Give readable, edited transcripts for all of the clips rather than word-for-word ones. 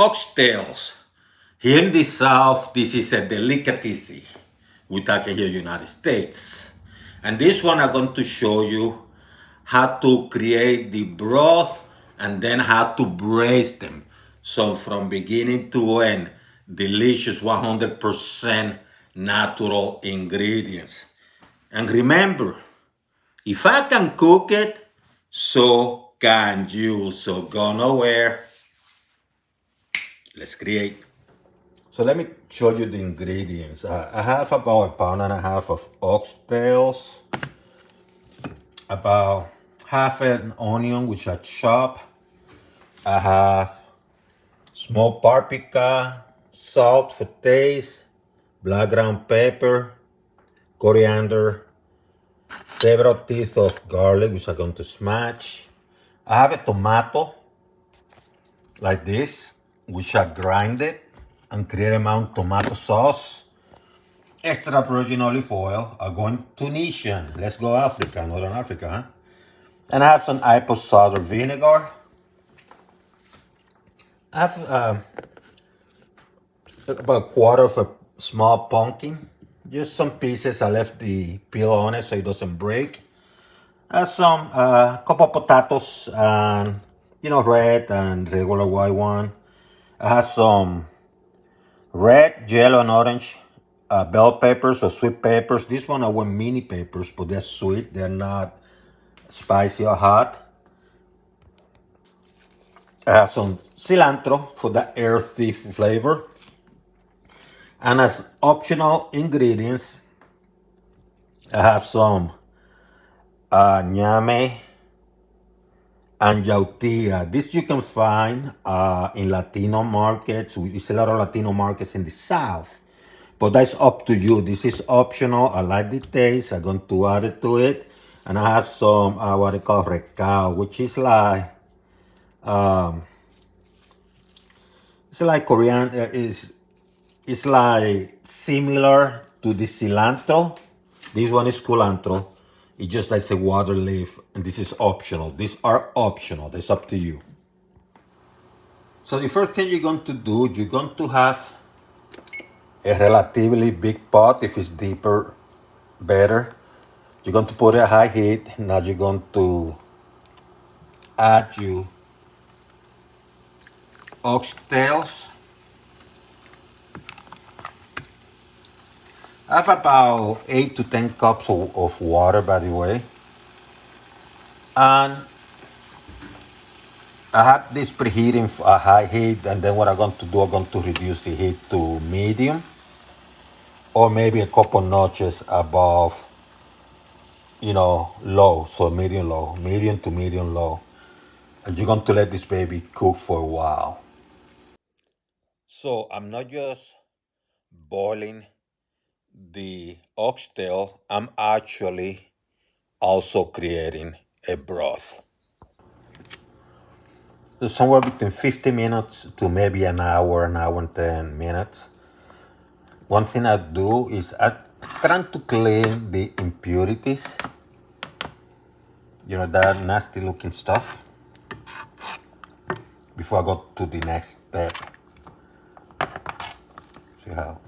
oxtails. Here in the South, this is a delicacy. We talk here in the United States. And this one I'm going to show you how to create the broth and then how to braise them. So from beginning to end, delicious 100% natural ingredients. And remember, if I can cook it, so can you. So go nowhere. Let's create. So let me show you the ingredients. I have about 1.5 pounds of oxtails, about half an onion which I chop. I have small paprika, salt for taste, black ground pepper, coriander, several teeth of garlic which I'm going to smash. I have a tomato like this, which I grind it and create my own tomato sauce. Extra virgin olive oil. I'm going Tunisian. Let's go Africa, Northern Africa, huh? And I have some apple cider vinegar. I have about a quarter of a small pumpkin. Just some pieces. I left the peel on it so it doesn't break. I have some couple potatoes, and red and regular white one. I have some red, yellow, and orange bell peppers or sweet peppers. This one I want mini peppers, but they're sweet. They're not spicy or hot. I have some cilantro for the earthy flavor. And as optional ingredients, I have some ñame and yautía. This you can find in Latino markets. We see a lot of Latino markets in the South. But that's up to you. This is optional. I like the taste. I'm going to add it to it. And I have some what they call recao, which is like it's like coriander. It's like similar to the cilantro. This one is culantro. It's just like a water leaf, and this is optional. These are optional. That's up to you. So the first thing you're going to do, you're going to have a relatively big pot. If it's deeper, better. You're going to put it at high heat. Now you're going to add your oxtails. I have about 8 to 10 cups of water, by the way. And I have this preheating at high heat, and then what I'm going to do, I'm going to reduce the heat to medium, or maybe a couple notches above, low. So medium low, medium to medium low. And you're going to let this baby cook for a while. So I'm not just boiling the oxtail, I'm actually also creating a broth. So somewhere between 50 minutes to maybe an hour and 10 minutes. One thing I do is I try to clean the impurities, that nasty looking stuff, before I go to the next step. See how?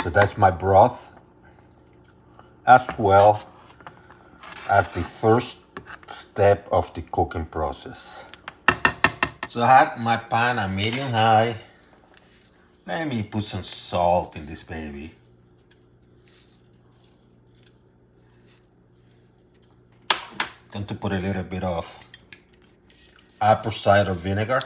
So that's my broth, as well as the first step of the cooking process. So I had my pan at medium high. Let me put some salt in this baby. Going to put a little bit of apple cider vinegar.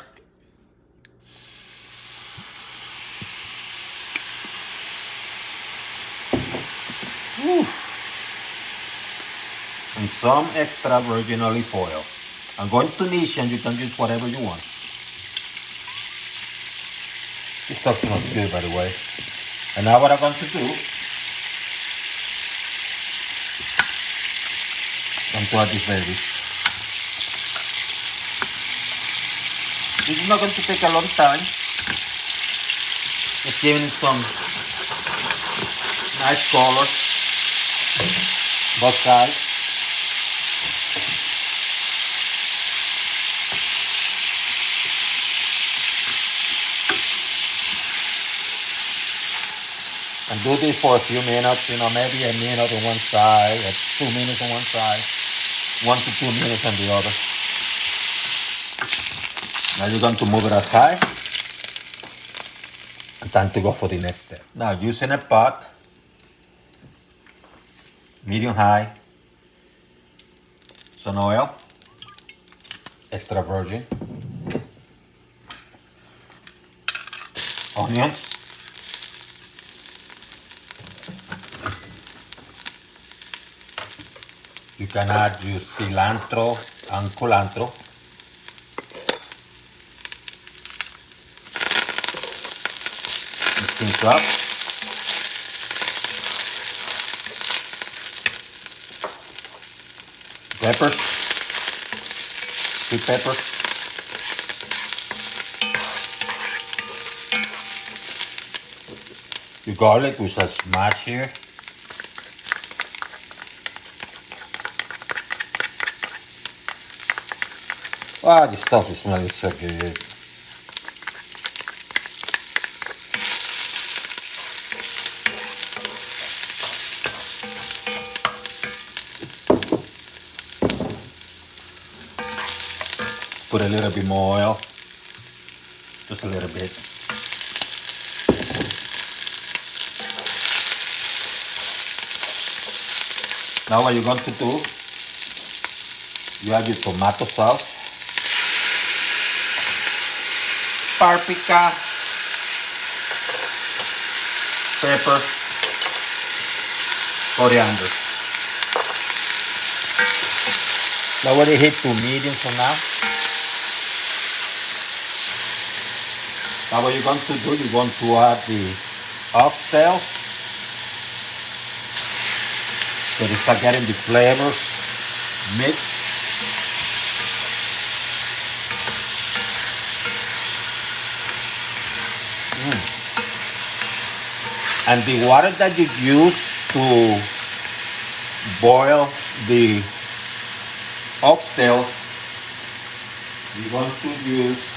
And some extra virgin olive oil. I'm going Tunisian, you can use whatever you want. This stuff smells good, by the way. And now what I'm going to do, I'm going to add this baby. This is not going to take a long time. Just giving it some nice color, both sides. And do this for a few minutes, maybe a minute on one side, or 2 minutes on one side, 1 to 2 minutes on the other. Now you're going to move it aside. And time to go for the next step. Now using a pot, medium high, some oil, extra virgin, onions, you can add your cilantro and culantro, mix things up, peppers, sweet peppers, your garlic which I smashed here, wow, this stuff is smelling so good. Put a little bit more oil, just a little bit. Now what you're going to do, you add your tomato sauce, paprika, pepper, coriander. Now let it hit to medium for now. Now what you're going to do, you're going to add the oxtails. So they start getting the flavors mixed. And the water that you use to boil the oxtail, you're going to use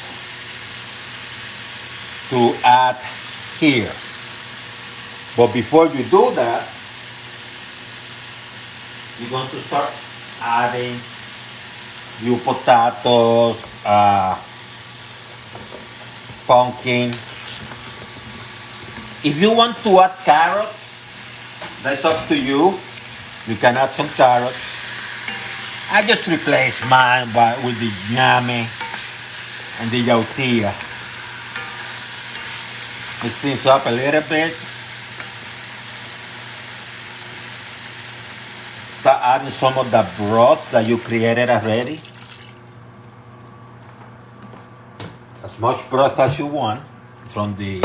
to add here. But before you do that, you're going to start adding your potatoes, pumpkin. If you want to add carrots, that's up to you. You can add some carrots. I just replace mine with the ñame and the yautía. Mix things up a little bit. Start adding some of the broth that you created already. As much broth as you want from the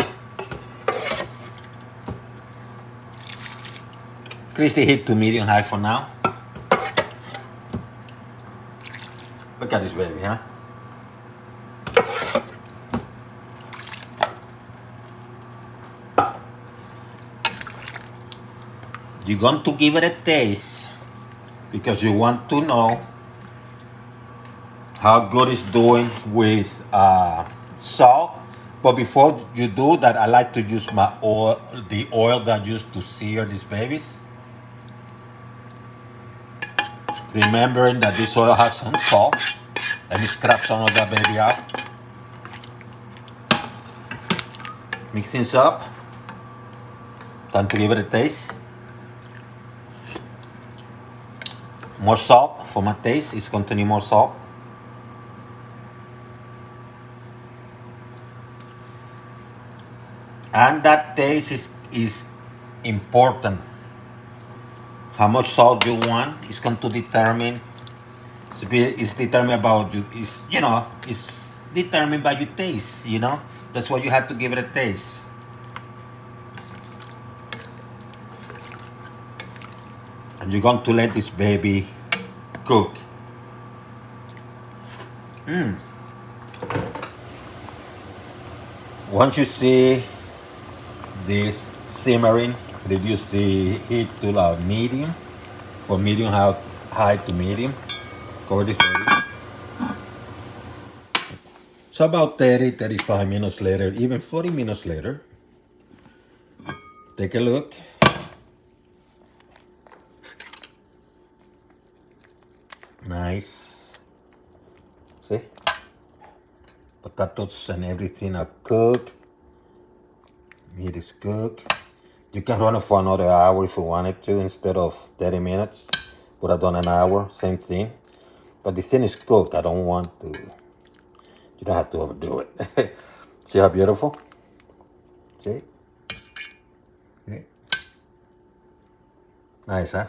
increase the heat to medium high for now. Look at this baby, huh? You're going to give it a taste because you want to know how good it's doing with salt. But before you do that, I like to use my oil, the oil that I use to sear these babies. Remembering that this oil has some salt. Let me scrap some of that baby out. Mix things up. Time to give it a taste. More salt for my taste. It's going to need more salt. And that taste is important. How much salt you want is going to determine. It's determined about you. It's determined by your taste. That's why you have to give it a taste. And you're going to let this baby cook. Once you see this simmering, reduce the heat to medium, for medium high to medium. Cover this baby. So about 30, 35 minutes later, even 40 minutes later, take a look. Nice. See? Potatoes and everything are cooked. Meat is cooked. You can run it for another hour if you wanted to instead of 30 minutes. Would have done an hour, same thing. But the thing is cooked. I don't want to. You don't have to overdo it. See how beautiful? See? See? Nice, huh?